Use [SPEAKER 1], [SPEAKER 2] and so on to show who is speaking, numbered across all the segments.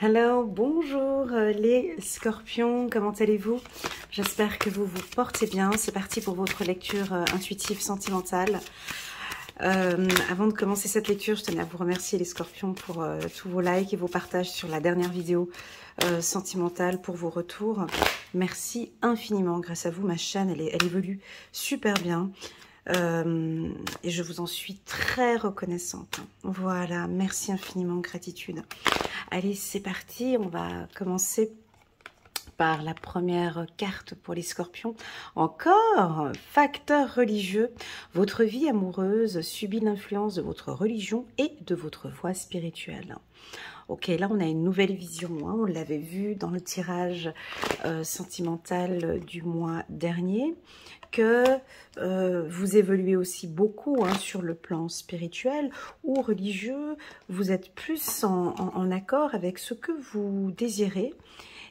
[SPEAKER 1] Hello, bonjour les scorpions, comment allez-vous? J'espère que vous vous portez bien. C'est parti pour votre lecture intuitive sentimentale. Avant de commencer cette lecture, je tenais à vous remercier les scorpions pour tous vos likes et vos partages sur la dernière vidéo sentimentale, pour vos retours. Merci infiniment. Grâce à vous, ma chaîne, elle évolue super bien. Et je vous en suis très reconnaissante. Voilà, merci infiniment, gratitude. Allez, c'est parti, on va commencer par la première carte pour les scorpions. Encore, facteur religieux. Votre vie amoureuse subit l'influence de votre religion et de votre voie spirituelle. Ok, là on a une nouvelle vision, hein. On l'avait vu dans le tirage sentimental du mois dernier, que vous évoluez aussi beaucoup sur le plan spirituel ou religieux. Vous êtes plus en accord avec ce que vous désirez.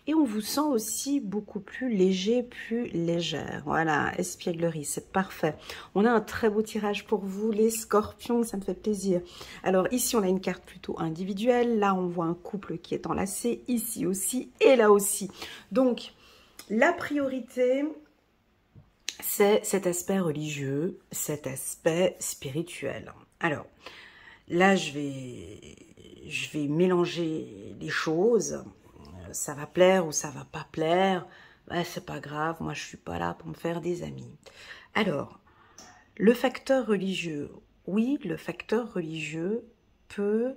[SPEAKER 1] Et on vous sent aussi beaucoup plus léger, plus légère. Voilà, espièglerie, c'est parfait. On a un très beau tirage pour vous, les scorpions, ça me fait plaisir. Alors ici, on a une carte plutôt individuelle. Là, on voit un couple qui est enlacé, ici aussi et là aussi. Donc, la priorité, c'est cet aspect religieux, cet aspect spirituel. Alors, là, je vais mélanger les choses. Ça va plaire ou ça va pas plaire, c'est pas grave, moi je suis pas là pour me faire des amis. Alors, le facteur religieux, oui, le facteur religieux peut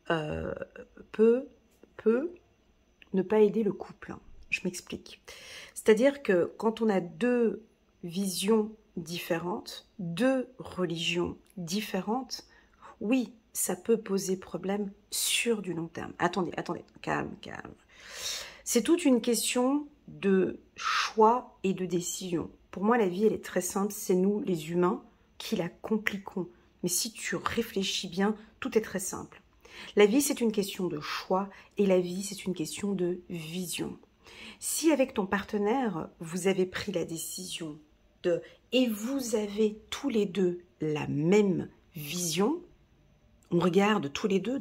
[SPEAKER 1] ne pas aider le couple. Je m'explique. C'est-à-dire que quand on a deux visions différentes, deux religions différentes, oui, ça peut poser problème sur du long terme. Attendez, calme. C'est toute une question de choix et de décision. Pour moi, la vie, elle est très simple. C'est nous, les humains, qui la compliquons. Mais si tu réfléchis bien, tout est très simple. La vie, c'est une question de choix et la vie, c'est une question de vision. Si avec ton partenaire, vous avez pris la décision et vous avez tous les deux la même vision, on regarde tous les deux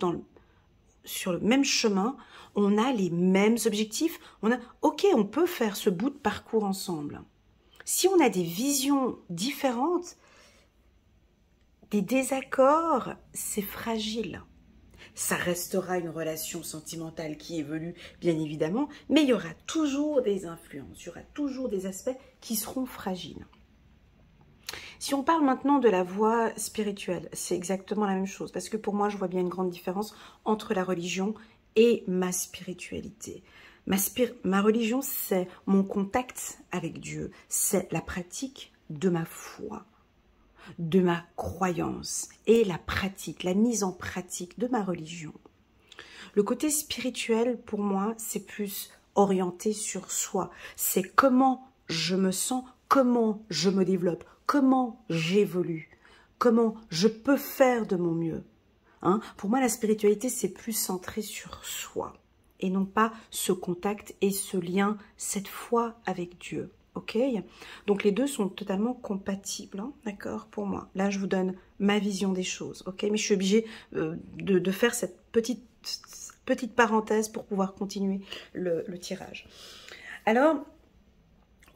[SPEAKER 1] sur le même chemin, on a les mêmes objectifs, ok, on peut faire ce bout de parcours ensemble. Si on a des visions différentes, des désaccords, c'est fragile. Ça restera une relation sentimentale qui évolue, bien évidemment, mais il y aura toujours des influences, il y aura toujours des aspects qui seront fragiles. Si on parle maintenant de la voie spirituelle, c'est exactement la même chose, parce que pour moi, je vois bien une grande différence entre la religion et ma spiritualité. Ma religion, c'est mon contact avec Dieu, c'est la pratique de ma foi, de ma croyance et la pratique, la mise en pratique de ma religion. Le côté spirituel, pour moi, c'est plus orienté sur soi. C'est comment je me sens, comment je me développe, comment j'évolue, comment je peux faire de mon mieux. Pour moi, la spiritualité, c'est plus centré sur soi et non pas ce contact et ce lien, cette foi avec Dieu. Ok? Donc, les deux sont totalement compatibles, d'accord, pour moi. Là, je vous donne ma vision des choses, ok? Mais je suis obligée de faire cette petite parenthèse pour pouvoir continuer le tirage. Alors,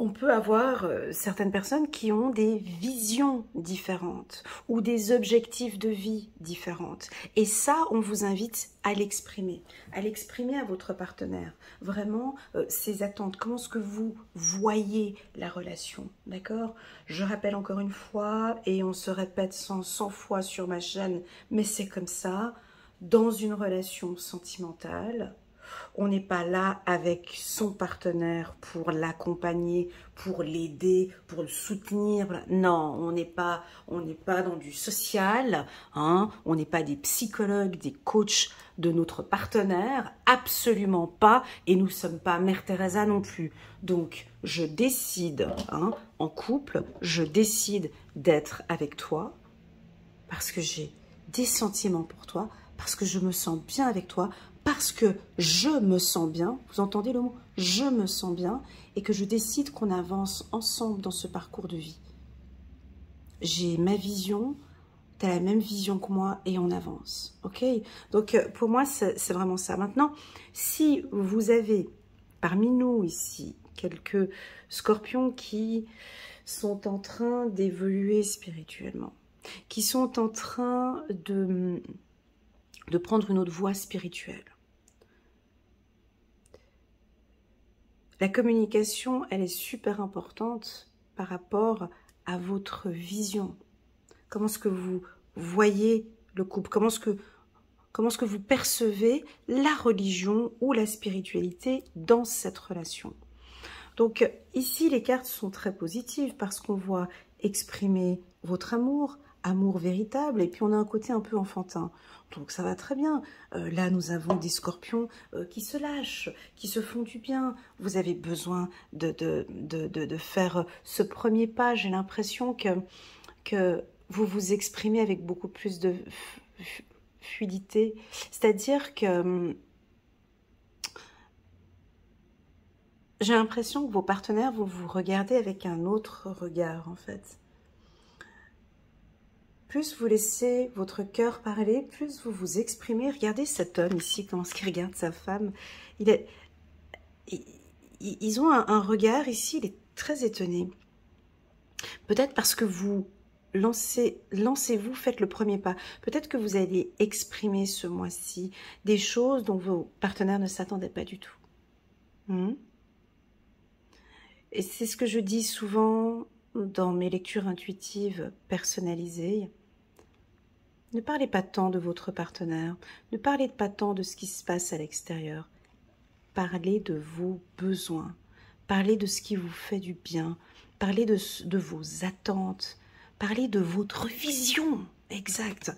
[SPEAKER 1] on peut avoir certaines personnes qui ont des visions différentes ou des objectifs de vie différentes. Et ça, on vous invite à l'exprimer à votre partenaire. Vraiment, ses attentes, comment est-ce que vous voyez la relation, d'accord? Je rappelle encore une fois, et on se répète 100 fois sur ma chaîne, mais c'est comme ça, dans une relation sentimentale, on n'est pas là avec son partenaire pour l'accompagner, pour l'aider, pour le soutenir. Non, on n'est pas dans du social, on n'est pas des psychologues, des coachs de notre partenaire, absolument pas. Et nous ne sommes pas Mère Teresa non plus. Donc, je décide, en couple, je décide d'être avec toi parce que j'ai des sentiments pour toi, parce que je me sens bien avec toi, parce que je me sens bien, vous entendez le mot « je me sens bien » et que je décide qu'on avance ensemble dans ce parcours de vie. J'ai ma vision tu as la même vision que moi et on avance. Ok? Donc, pour moi, c'est vraiment ça. Maintenant, si vous avez parmi nous ici quelques scorpions qui sont en train d'évoluer spirituellement, qui sont en train de prendre une autre voie spirituelle, la communication, elle est super importante par rapport à votre vision. Comment est-ce que vous voyez le couple? Comment est-ce que vous percevez la religion ou la spiritualité dans cette relation? Donc ici, les cartes sont très positives parce qu'on voit exprimer votre amour, amour véritable, et puis on a un côté un peu enfantin. Donc ça va très bien. Là, nous avons des scorpions qui se lâchent, qui se font du bien. Vous avez besoin de faire ce premier pas. J'ai l'impression que vous vous exprimez avec beaucoup plus de fluidité. C'est-à-dire que j'ai l'impression que vos partenaires vont vous regarder avec un autre regard, en fait. Plus vous laissez votre cœur parler, plus vous vous exprimez. Regardez cet homme ici, comment est-ce qu'il regarde sa femme. Ils ont un regard ici, il est très étonné. Peut-être parce que vous lancez-vous, faites le premier pas. Peut-être que vous allez exprimer ce mois-ci des choses dont vos partenaires ne s'attendaient pas du tout. Et c'est ce que je dis souvent dans mes lectures intuitives personnalisées. Ne parlez pas tant de votre partenaire, ne parlez pas tant de ce qui se passe à l'extérieur. Parlez de vos besoins, parlez de ce qui vous fait du bien, parlez de vos attentes, parlez de votre vision, exact.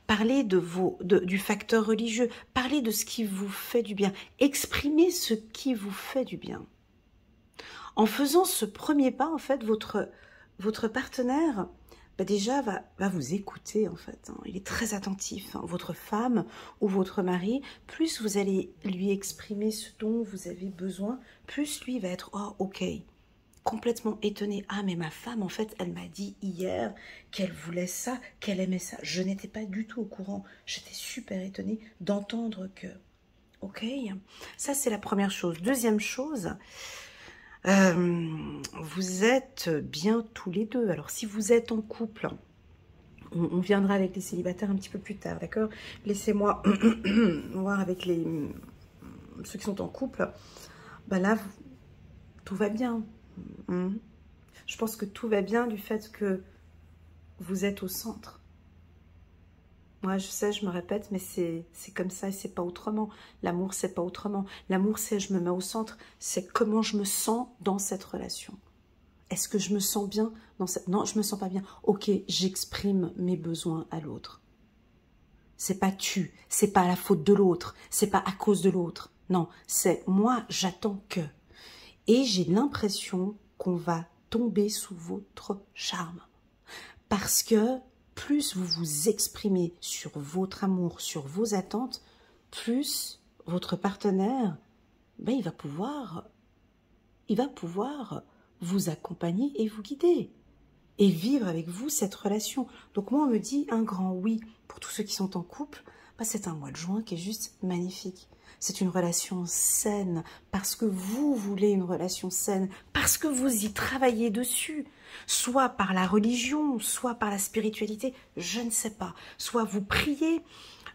[SPEAKER 1] Parlez du facteur religieux, parlez de ce qui vous fait du bien. Exprimez ce qui vous fait du bien. En faisant ce premier pas, en fait, votre partenaire, déjà, va vous écouter, en fait. Il est très attentif. Votre femme ou votre mari, plus vous allez lui exprimer ce dont vous avez besoin, plus lui va être « Oh, ok ». Complètement étonné. Ah, mais ma femme, en fait, elle m'a dit hier qu'elle voulait ça, qu'elle aimait ça. Je n'étais pas du tout au courant. J'étais super étonnée d'entendre que... Ok, ça, c'est la première chose. Deuxième chose... vous êtes bien tous les deux. Alors, si vous êtes en couple, on viendra avec les célibataires un petit peu plus tard, d'accord? Laissez-moi voir avec ceux qui sont en couple. Ben là, tout va bien. Je pense que tout va bien du fait que vous êtes au centre. Moi, je sais, je me répète, mais c'est comme ça et c'est pas autrement. L'amour, c'est pas autrement. L'amour, c'est je me mets au centre. C'est comment je me sens dans cette relation. Est-ce que je me sens bien dans cette... Non, je me sens pas bien. Ok, j'exprime mes besoins à l'autre. C'est pas c'est pas la faute de l'autre, c'est pas à cause de l'autre. Non, c'est moi, j'attends que. Et j'ai l'impression qu'on va tomber sous votre charme. Parce que plus vous vous exprimez sur votre amour, sur vos attentes, plus votre partenaire, il va pouvoir vous accompagner et vous guider et vivre avec vous cette relation. Donc moi, on me dit un grand oui pour tous ceux qui sont en couple. C'est un mois de juin qui est juste magnifique. C'est une relation saine parce que vous voulez une relation saine, parce que vous y travaillez dessus, soit par la religion, soit par la spiritualité, je ne sais pas. Soit vous priez,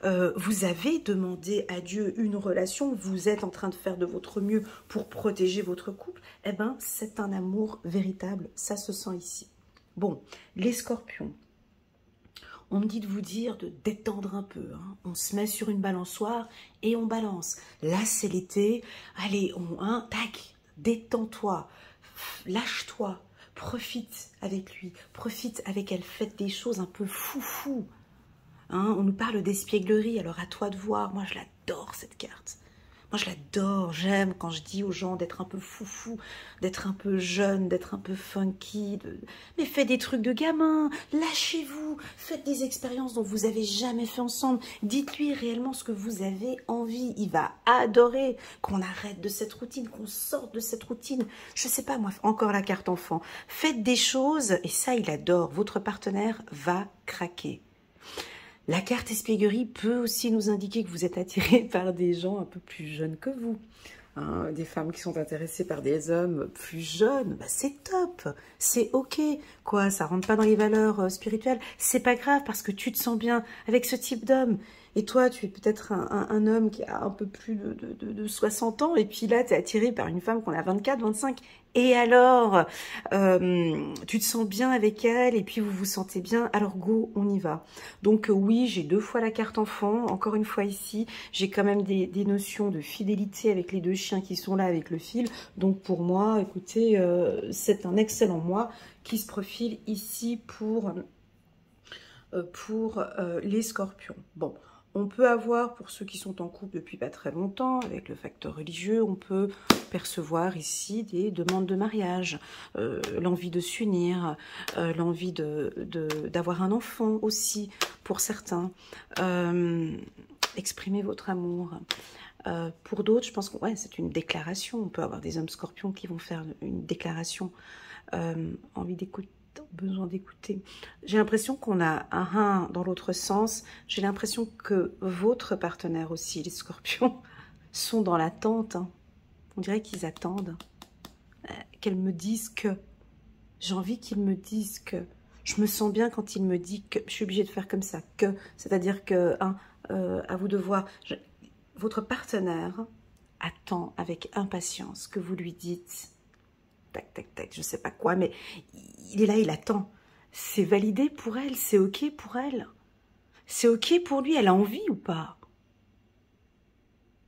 [SPEAKER 1] vous avez demandé à Dieu une relation, vous êtes en train de faire de votre mieux pour protéger votre couple, eh bien c'est un amour véritable, ça se sent ici. Bon, les scorpions. On me dit de vous dire de détendre un peu. On se met sur une balançoire et on balance. Là, c'est l'été. Allez, tac, détends-toi, lâche-toi, profite avec lui, profite avec elle. Faites des choses un peu foufou. On nous parle d'espièglerie, alors à toi de voir. Moi, je l'adore, cette carte. Moi, je l'adore, j'aime quand je dis aux gens d'être un peu foufou, d'être un peu jeune, d'être un peu funky. Mais faites des trucs de gamin, lâchez-vous, faites des expériences dont vous n'avez jamais fait ensemble. Dites-lui réellement ce que vous avez envie. Il va adorer qu'on arrête de cette routine, qu'on sorte de cette routine. Je sais pas, moi, encore la carte enfant. Faites des choses, et ça, il adore. Votre partenaire va craquer. La carte espièglerie peut aussi nous indiquer que vous êtes attiré par des gens un peu plus jeunes que vous. Hein, des femmes qui sont intéressées par des hommes plus jeunes, bah c'est top, c'est ok, quoi, ça rentre pas dans les valeurs spirituelles, c'est pas grave parce que tu te sens bien avec ce type d'homme. Et toi, tu es peut-être un homme qui a un peu plus de 60 ans, et puis là, tu es attiré par une femme qu'on a 24, 25. Et alors, tu te sens bien avec elle, et puis vous vous sentez bien, alors go, on y va. Donc oui, j'ai 2 fois la carte enfant, encore une fois ici, j'ai quand même des notions de fidélité avec les 2 chiens qui sont là avec le fil. Donc pour moi, écoutez, c'est un excellent mois qui se profile ici pour les scorpions. Bon. On peut avoir, pour ceux qui sont en couple depuis pas très longtemps, avec le facteur religieux, on peut percevoir ici des demandes de mariage, l'envie de s'unir, l'envie d'avoir un enfant aussi, pour certains. Exprimer votre amour. Pour d'autres, je pense que ouais, c'est une déclaration. On peut avoir des hommes scorpions qui vont faire une déclaration, envie d'écouter, besoin d'écouter. J'ai l'impression qu'on a un dans l'autre sens. J'ai l'impression que votre partenaire aussi, les scorpions, sont dans l'attente. Hein. On dirait qu'ils attendent qu'elle me dise que. J'ai envie qu'ils me disent que. Je me sens bien quand il me dit que. Je suis obligée de faire comme ça, que. C'est-à-dire que, hein, à vous de voir. Votre partenaire attend avec impatience que vous lui dites tac, tac, tac, je sais pas quoi, mais il est là, il attend. C'est validé pour elle, c'est ok pour elle. C'est ok pour lui, elle a envie ou pas?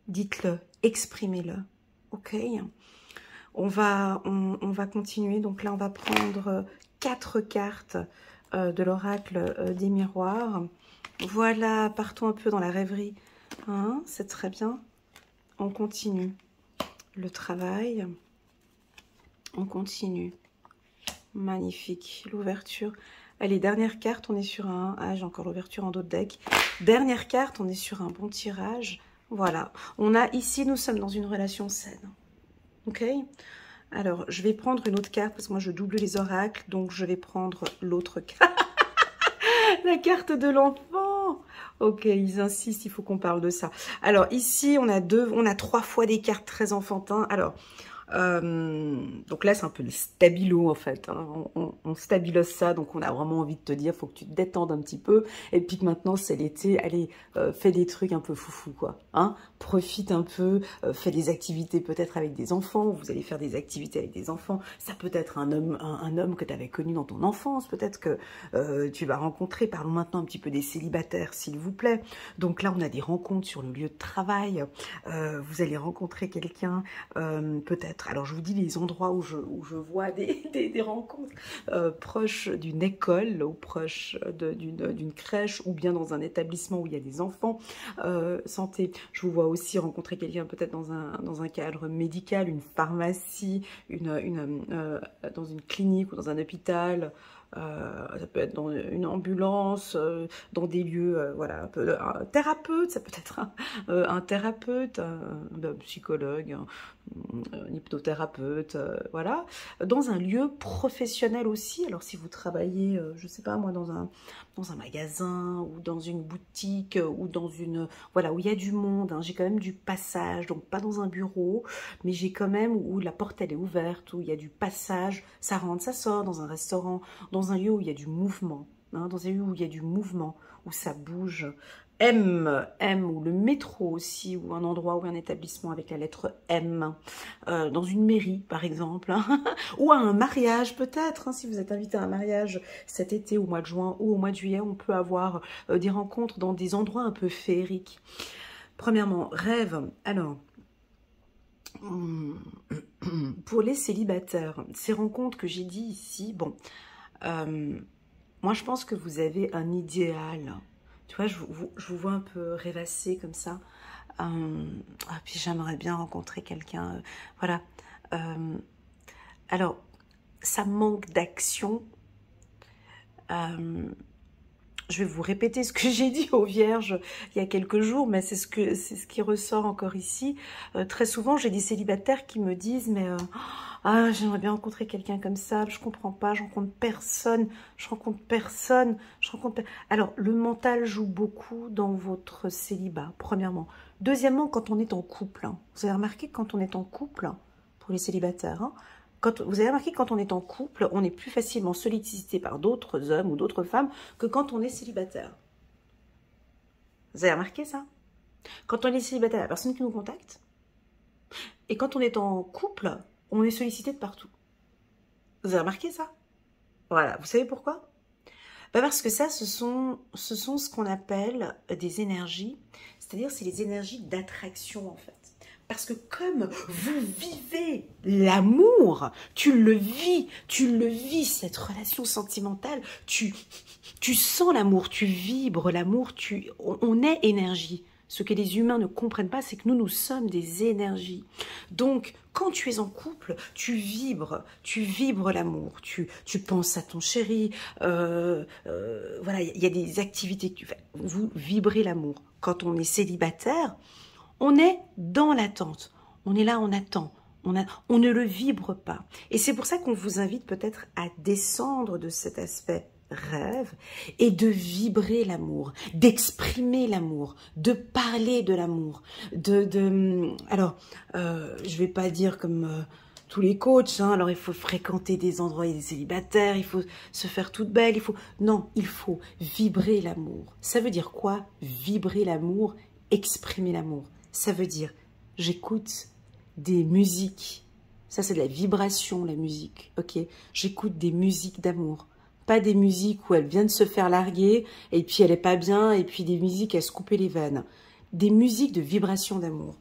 [SPEAKER 1] Dites-le, exprimez-le, ok? On va continuer, donc là on va prendre 4 cartes de l'oracle des miroirs. Voilà, partons un peu dans la rêverie, hein, c'est très bien. On continue le travail. On continue. Magnifique. L'ouverture. Allez, dernière carte, on est sur un... Ah, j'ai encore l'ouverture en dos de deck. Dernière carte, on est sur un bon tirage. Voilà. On a ici, nous sommes dans une relation saine. Ok? Alors, je vais prendre une autre carte parce que moi, je double les oracles. Donc, je vais prendre l'autre carte. La carte de l'enfant. Ok, ils insistent, il faut qu'on parle de ça. Alors, ici, on a 3 fois des cartes très enfantins. Alors... donc là c'est un peu le stabilo en fait, hein. On stabilise ça, donc on a vraiment envie de te dire faut que tu te détendes un petit peu, et puis que maintenant c'est l'été, allez, fais des trucs un peu foufou quoi, hein, profite un peu, fais des activités peut-être avec des enfants, vous allez faire des activités avec des enfants, ça peut être un homme que tu avais connu dans ton enfance, peut-être que tu vas rencontrer, parlons maintenant un petit peu des célibataires s'il vous plaît. Donc là on a des rencontres sur le lieu de travail, vous allez rencontrer quelqu'un, peut-être. Alors, je vous dis les endroits où je vois des rencontres proches d'une école ou proche d'une crèche ou bien dans un établissement où il y a des enfants. Santé, je vous vois aussi rencontrer quelqu'un peut-être dans un cadre médical, une pharmacie, dans une clinique ou dans un hôpital. Ça peut être dans une ambulance, dans des lieux, voilà, un thérapeute, ça peut être un thérapeute, un psychologue, un hypnothérapeute, voilà, dans un lieu professionnel aussi. Alors si vous travaillez, je sais pas moi, dans un magasin ou dans une boutique ou dans une, voilà, où il y a du monde, hein, j'ai quand même du passage, donc pas dans un bureau, mais j'ai quand même où la porte elle est ouverte, où il y a du passage, ça rentre, ça sort, dans un restaurant, dans un lieu où il y a du mouvement, hein, dans un lieu où il y a du mouvement, où ça bouge. M, ou le métro aussi, ou un endroit ou un établissement avec la lettre M, dans une mairie par exemple, hein, ou à un mariage peut-être, hein, si vous êtes invité à un mariage cet été au mois de juin ou au mois de juillet, on peut avoir des rencontres dans des endroits un peu féeriques. Premièrement, rêve, alors... pour les célibataires, ces rencontres que j'ai dit ici, bon, moi je pense que vous avez un idéal. Tu vois, je vous vois un peu rêvasser comme ça. Ah, puis j'aimerais bien rencontrer quelqu'un. Voilà. Alors, ça manque d'action. je vais vous répéter ce que j'ai dit aux vierges il y a quelques jours, mais c'est ce qui ressort encore ici. Très souvent, j'ai des célibataires qui me disent, mais ah, j'aimerais bien rencontrer quelqu'un comme ça, je comprends pas, je rencontre personne, je rencontre personne, je rencontre... Alors, le mental joue beaucoup dans votre célibat, premièrement. Deuxièmement, quand on est en couple, hein, vous avez remarqué que quand on est en couple, pour les célibataires, hein, vous avez remarqué que quand on est en couple, on est plus facilement sollicité par d'autres hommes ou d'autres femmes que quand on est célibataire. Vous avez remarqué ça? Quand on est célibataire, la personne qui nous contacte. Et quand on est en couple, on est sollicité de partout. Vous avez remarqué ça? Voilà. Vous savez pourquoi? Parce que ça, ce sont ce qu'on appelle des énergies. C'est-à-dire, c'est les énergies d'attraction, en fait. Parce que comme vous vivez l'amour, tu le vis, cette relation sentimentale, tu sens l'amour, tu vibres l'amour, on est énergie. Ce que les humains ne comprennent pas, c'est que nous sommes des énergies. Donc, quand tu es en couple, tu vibres l'amour, tu penses à ton chéri, voilà, il y a des activités que tu fais, vous vibrez l'amour. Quand on est célibataire, on est dans l'attente, on est là, on attend, on ne le vibre pas. Et c'est pour ça qu'on vous invite peut-être à descendre de cet aspect rêve et de vibrer l'amour, d'exprimer l'amour, de parler de l'amour, alors, je vais pas dire comme tous les coachs, hein, alors il faut fréquenter des endroits et des célibataires, il faut se faire toute belle, non, il faut vibrer l'amour. Ça veut dire quoi? Vibrer l'amour, exprimer l'amour. Ça veut dire, j'écoute des musiques, ça c'est de la vibration, la musique, ok? J'écoute des musiques d'amour, pas des musiques où elle vient de se faire larguer, et puis elle est pas bien, et puis des musiques à se couper les veines. Des musiques de vibration d'amour.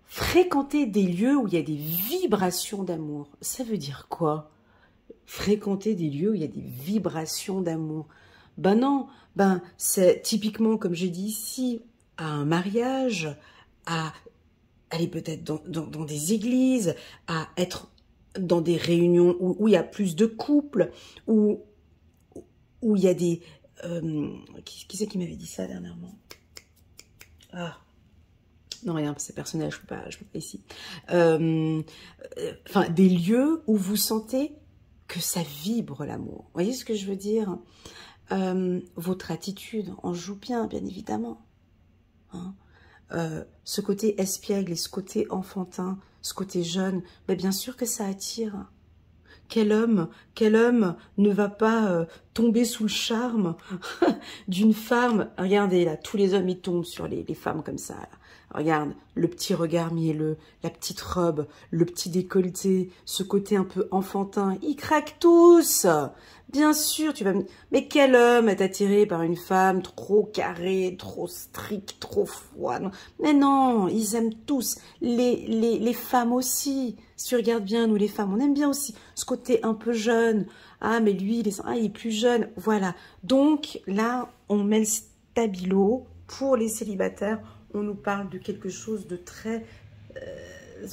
[SPEAKER 1] Fréquenter des lieux où il y a des vibrations d'amour, ça veut dire quoi? Fréquenter des lieux où il y a des vibrations d'amour. Ben non, c'est typiquement, comme j'ai dit ici, à un mariage, à aller peut-être dans des églises, à être dans des réunions où il y a plus de couples, où il y a des... qui c'est qui m'avait dit ça dernièrement? Ah, non, rien, c'est personnel, je peux pas ici. Enfin, des lieux où vous sentez que ça vibre l'amour. Vous voyez ce que je veux dire? Votre attitude en joue bien évidemment. Hein, ce côté espiègle et ce côté enfantin, ce côté jeune, bien sûr que ça attire. Quel homme ne va pas tomber sous le charme d'une femme? Regardez là, tous les hommes ils tombent sur les femmes comme ça. Là. Regarde, le petit regard mielleux, la petite robe, le petit décolleté, ce côté un peu enfantin, ils craquent tous. Bien sûr, tu vas me... Mais quel homme est attiré par une femme trop carrée, trop stricte, trop froide? Mais non, ils aiment tous. Les femmes aussi. Si tu regardes bien, nous les femmes, on aime bien aussi ce côté un peu jeune. Ah, mais lui, il est plus jeune. Voilà. Donc, là, on met le stabilo pour les célibataires. On nous parle de quelque chose de très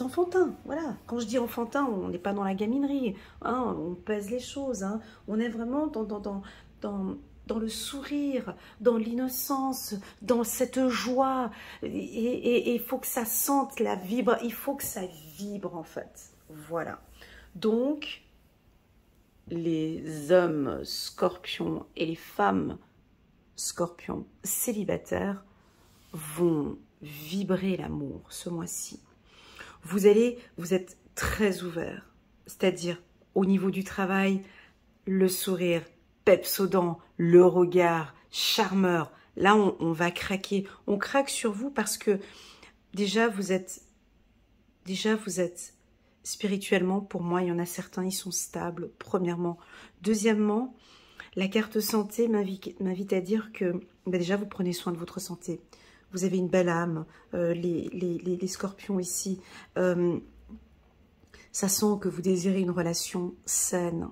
[SPEAKER 1] enfantin. Voilà. Quand je dis enfantin, on n'est pas dans la gaminerie. Hein, on pèse les choses. Hein. On est vraiment dans le sourire, dans l'innocence, dans cette joie. Et il faut que ça sente la vibre. Il faut que ça vibre, en fait. Voilà. Donc, les hommes scorpions et les femmes scorpions célibataires vont vibrer l'amour ce mois-ci. Vous êtes très ouvert, c'est-à-dire au niveau du travail, le sourire, peps aux dents, le regard, charmeur. Là, on va craquer. On craque sur vous parce que déjà vous êtes spirituellement, pour moi, il y en a certains, ils sont stables, premièrement. Deuxièmement, la carte santé m'invite à dire que déjà, vous prenez soin de votre santé. Vous avez une belle âme, les scorpions ici. Ça sent que vous désirez une relation saine.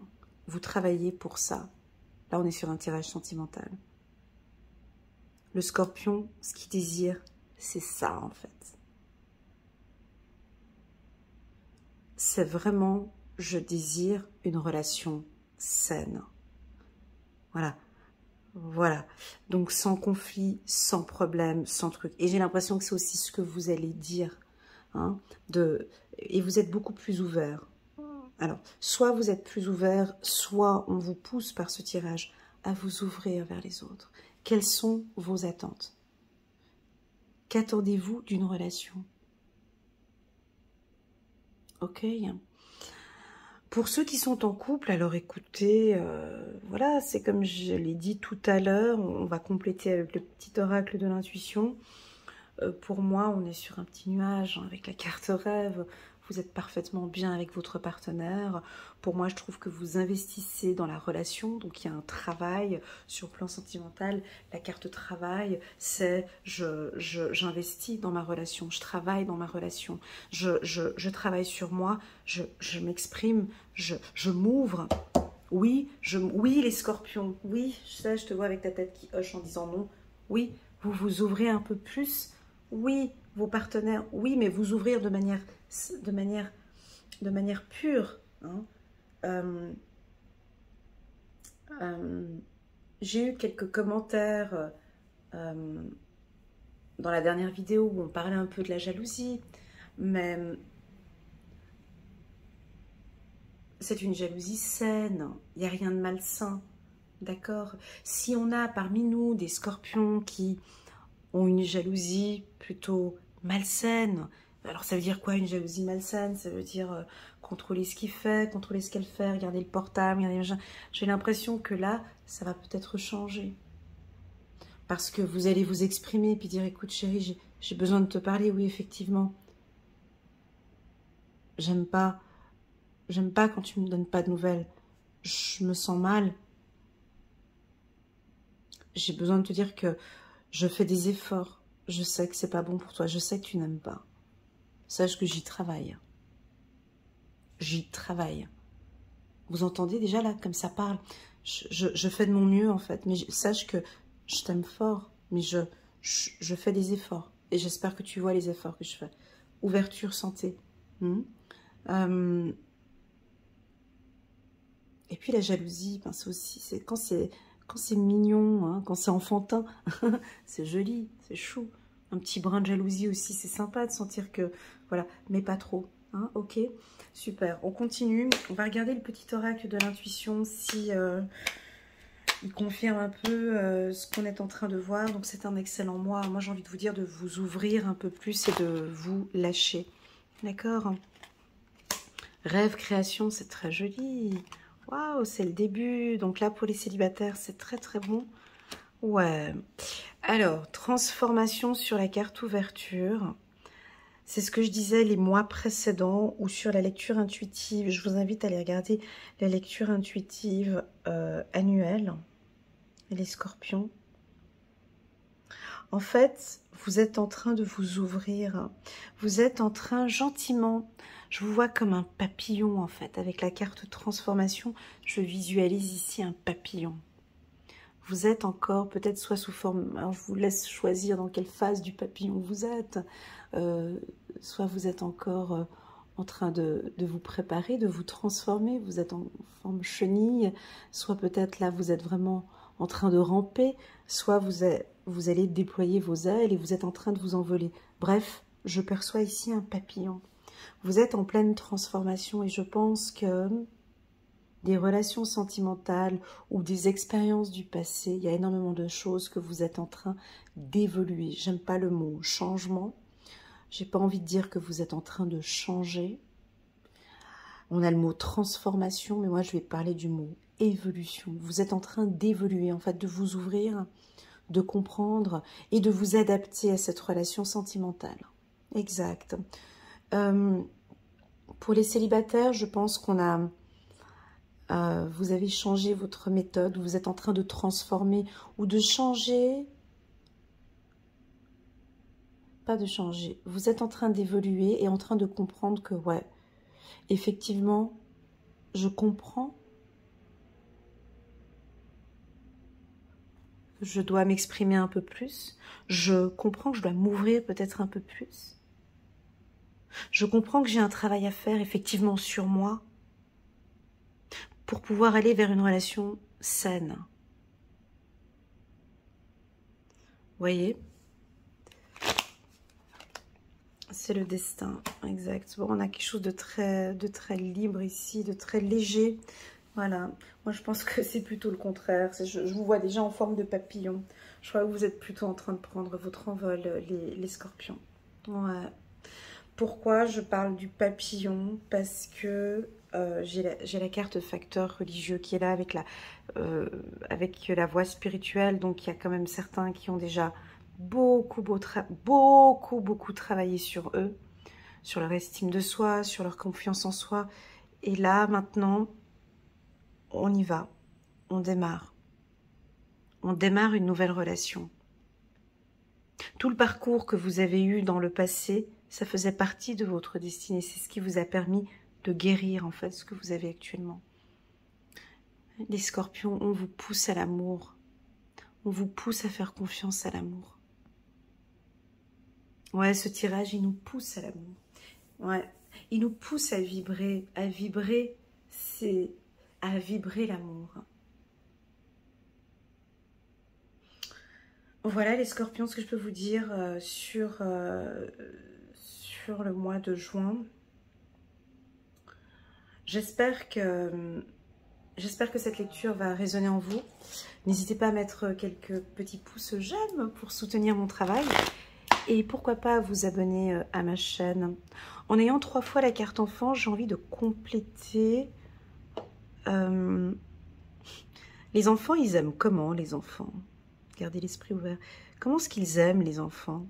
[SPEAKER 1] Vous travaillez pour ça. Là, on est sur un tirage sentimental. Le scorpion, ce qu'il désire, c'est ça, en fait. C'est vraiment, je désire une relation saine. Voilà. Voilà. Donc, sans conflit, sans problème, sans truc. Et j'ai l'impression que c'est aussi ce que vous allez dire. Hein, et vous êtes beaucoup plus ouvert. Alors, soit vous êtes plus ouvert, soit on vous pousse par ce tirage à vous ouvrir vers les autres. Quelles sont vos attentes? Qu'attendez-vous d'une relation? Ok. Pour ceux qui sont en couple, alors écoutez, voilà, c'est comme je l'ai dit tout à l'heure, on va compléter avec le petit oracle de l'intuition. Pour moi, on est sur un petit nuage hein, avec la carte rêve. Vous êtes parfaitement bien avec votre partenaire. Pour moi, je trouve que vous investissez dans la relation. Donc, il y a un travail sur le plan sentimental. La carte travail, c'est j'investis dans ma relation. Je travaille dans ma relation. Je travaille sur moi. Je m'exprime. Je m'ouvre. Oui, oui, les scorpions. Oui, ça, je te vois avec ta tête qui hoche en disant non. Oui, vous vous ouvrez un peu plus. Oui, vos partenaires, oui, mais vous ouvrir de manière pure. Hein. J'ai eu quelques commentaires dans la dernière vidéo où on parlait un peu de la jalousie, mais c'est une jalousie saine, il n'y a rien de malsain, d'accord? Si on a parmi nous des scorpions qui ont une jalousie plutôt malsaine. Alors ça veut dire quoi une jalousie malsaine? Ça veut dire contrôler ce qu'il fait, contrôler ce qu'elle fait, regarder le portable, regarder les machins. J'ai l'impression que là, ça va peut-être changer. Parce que vous allez vous exprimer puis dire, écoute chérie, j'ai besoin de te parler, oui effectivement. J'aime pas quand tu me donnes pas de nouvelles. Je me sens mal. J'ai besoin de te dire que je fais des efforts. Je sais que c'est pas bon pour toi. Je sais que tu n'aimes pas. Sache que j'y travaille. J'y travaille. Vous entendez déjà là, comme ça parle. Je fais de mon mieux en fait. Mais sache que je t'aime fort. Mais je fais des efforts. Et j'espère que tu vois les efforts que je fais. Ouverture, santé. Et puis la jalousie, ben, c'est aussi... Quand c'est mignon, hein, quand c'est enfantin, c'est joli, c'est chou. Un petit brin de jalousie aussi, c'est sympa de sentir que... Voilà, mais pas trop. Hein, ok, super. On continue. On va regarder le petit oracle de l'intuition si il confirme un peu ce qu'on est en train de voir. Donc c'est un excellent mois. Moi j'ai envie de vous dire de vous ouvrir un peu plus et de vous lâcher. D'accord? Rêve, création, c'est très joli. Waouh, c'est le début. Donc là, pour les célibataires, c'est très très bon. Ouais. Alors, transformation sur la carte ouverture. C'est ce que je disais les mois précédents ou sur la lecture intuitive. Je vous invite à aller regarder la lecture intuitive annuelle. Et les scorpions. En fait, vous êtes en train de vous ouvrir. Vous êtes en train gentiment... Je vous vois comme un papillon en fait. Avec la carte transformation, je visualise ici un papillon. Vous êtes encore peut-être soit sous forme... Alors je vous laisse choisir dans quelle phase du papillon vous êtes. Soit vous êtes encore en train de vous préparer, de vous transformer. Vous êtes en forme chenille. Soit peut-être là vous êtes vraiment en train de ramper. Soit vous allez déployer vos ailes et vous êtes en train de vous envoler. Bref, je perçois ici un papillon. Vous êtes en pleine transformation et je pense que des relations sentimentales ou des expériences du passé, il y a énormément de choses que vous êtes en train d'évoluer. J'aime pas le mot changement. J'ai pas envie de dire que vous êtes en train de changer. On a le mot transformation, mais moi je vais parler du mot évolution. Vous êtes en train d'évoluer, en fait, de vous ouvrir, de comprendre et de vous adapter à cette relation sentimentale. Exact. Pour les célibataires, je pense qu'on a... vous avez changé votre méthode, vous êtes en train de transformer ou de changer... Pas de changer. Vous êtes en train d'évoluer et en train de comprendre que, ouais, effectivement, je comprends. Je dois m'exprimer un peu plus. Je comprends que je dois m'ouvrir peut-être un peu plus. Je comprends que j'ai un travail à faire effectivement sur moi pour pouvoir aller vers une relation saine. voyez? C'est le destin, exact. Bon, on a quelque chose de très libre ici, de très léger. Voilà. Moi, je pense que c'est plutôt le contraire. Je vous vois déjà en forme de papillon. Je crois que vous êtes plutôt en train de prendre votre envol, les scorpions. Ouais. Pourquoi je parle du papillon? Parce que j'ai la carte facteur religieux qui est là avec la voie spirituelle. Donc, il y a quand même certains qui ont déjà beaucoup travaillé sur eux, sur leur estime de soi, sur leur confiance en soi. Et là, maintenant, on y va. On démarre. On démarre une nouvelle relation. Tout le parcours que vous avez eu dans le passé, ça faisait partie de votre destinée. C'est ce qui vous a permis de guérir, en fait, ce que vous avez actuellement. Les scorpions, on vous pousse à l'amour. On vous pousse à faire confiance à l'amour. Ouais, ce tirage, il nous pousse à l'amour. Ouais, il nous pousse à vibrer. C'est à vibrer l'amour. Voilà les scorpions, ce que je peux vous dire sur le mois de juin. J'espère que cette lecture va résonner en vous. N'hésitez pas à mettre quelques petits pouces j'aime pour soutenir mon travail. Et pourquoi pas vous abonner à ma chaîne. En ayant 3 fois la carte enfant, j'ai envie de compléter. Les enfants, ils aiment comment les enfants? Gardez l'esprit ouvert. Comment est-ce qu'ils aiment les enfants?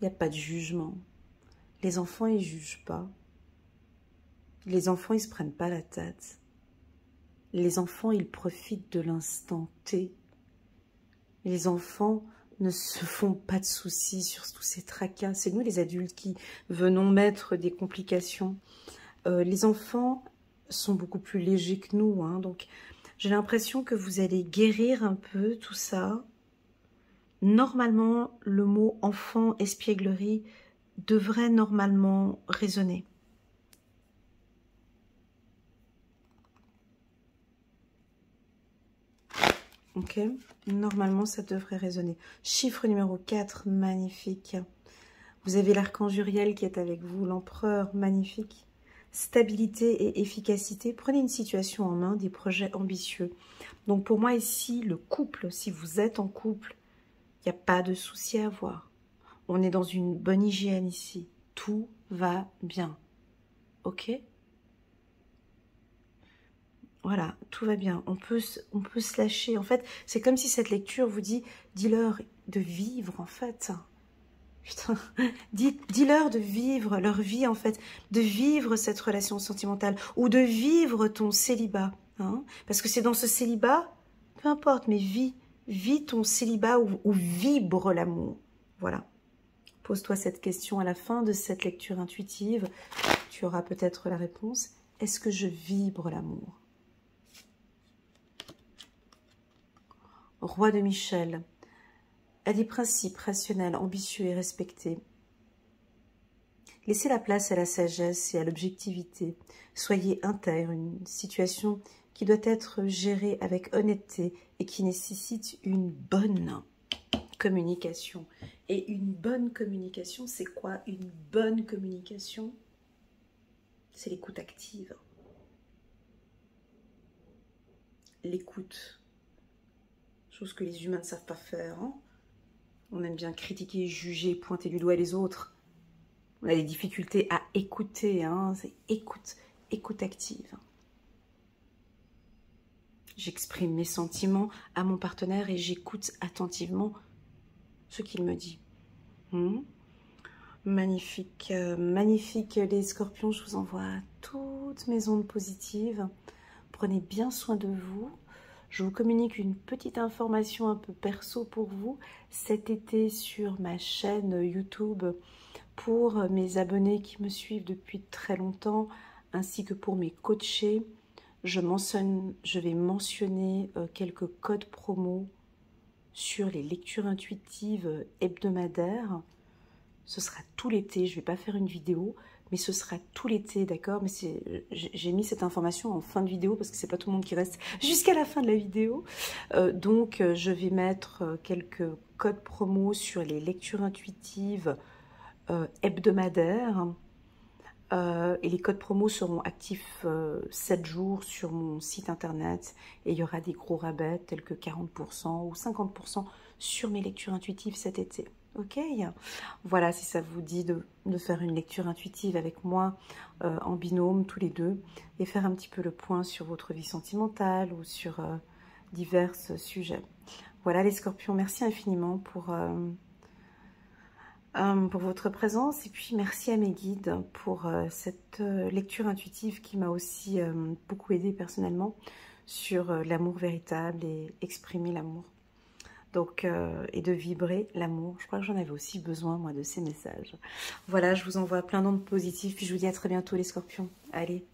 [SPEAKER 1] Il n'y a pas de jugement. Les enfants, ils ne jugent pas. Les enfants, ils ne se prennent pas la tête. Les enfants, ils profitent de l'instant T. Les enfants ne se font pas de soucis sur tous ces tracas. C'est nous, les adultes, qui venons mettre des complications. Les enfants sont beaucoup plus légers que nous. Hein, donc, j'ai l'impression que vous allez guérir un peu tout ça. Normalement, le mot enfant, espièglerie, devrait normalement résonner. Ok, normalement ça devrait résonner. Chiffre numéro 4, magnifique. Vous avez l'archange Uriel qui est avec vous, l'empereur, magnifique. Stabilité et efficacité. Prenez une situation en main, des projets ambitieux. Donc pour moi ici, le couple, si vous êtes en couple, il n'y a pas de souci à avoir. On est dans une bonne hygiène ici. Tout va bien. Ok ? Voilà, tout va bien. On peut se lâcher. En fait, c'est comme si cette lecture vous dit, dis-leur de vivre, en fait. Putain, dis-leur de vivre leur vie, en fait. De vivre cette relation sentimentale. Ou de vivre ton célibat. Hein, parce que c'est dans ce célibat, peu importe, mais vis ton célibat où vibre l'amour. Voilà. Pose-toi cette question à la fin de cette lecture intuitive. Tu auras peut-être la réponse. Est-ce que je vibre l'amour ? Roi de Michel, a des principes rationnels, ambitieux et respectés. Laissez la place à la sagesse et à l'objectivité. Soyez intègre, une situation qui doit être gérée avec honnêteté et qui nécessite une bonne communication. Et une bonne communication, c'est quoi une bonne communication? C'est l'écoute active. L'écoute. Chose que les humains ne savent pas faire. Hein. On aime bien critiquer, juger, pointer du doigt les autres. On a des difficultés à écouter. Hein. C'est écoute active. J'exprime mes sentiments à mon partenaire et j'écoute attentivement ce qu'il me dit. Magnifique, magnifique les scorpions. Je vous envoie toutes mes ondes positives. Prenez bien soin de vous. Je vous communique une petite information un peu perso pour vous. Cet été sur ma chaîne YouTube, pour mes abonnés qui me suivent depuis très longtemps, ainsi que pour mes coachés, je vais mentionner quelques codes promo sur les lectures intuitives hebdomadaires. Ce sera tout l'été, je ne vais pas faire une vidéo. mais ce sera tout l'été, d'accord? Mais j'ai mis cette information en fin de vidéo parce que c'est pas tout le monde qui reste jusqu'à la fin de la vidéo. Donc, je vais mettre quelques codes promo sur les lectures intuitives hebdomadaires. Et les codes promo seront actifs 7 jours sur mon site internet et il y aura des gros rabais tels que 40% ou 50% sur mes lectures intuitives cet été. Ok, voilà, si ça vous dit de faire une lecture intuitive avec moi en binôme tous les deux et faire un petit peu le point sur votre vie sentimentale ou sur divers sujets. Voilà les scorpions, merci infiniment pour votre présence et puis merci à mes guides pour cette lecture intuitive qui m'a aussi beaucoup aidé personnellement sur l'amour véritable et exprimer l'amour. Donc, et de vibrer l'amour. Je crois que j'en avais aussi besoin, moi, de ces messages. Voilà, je vous envoie plein d'ondes positives. Puis je vous dis à très bientôt, les scorpions. Allez,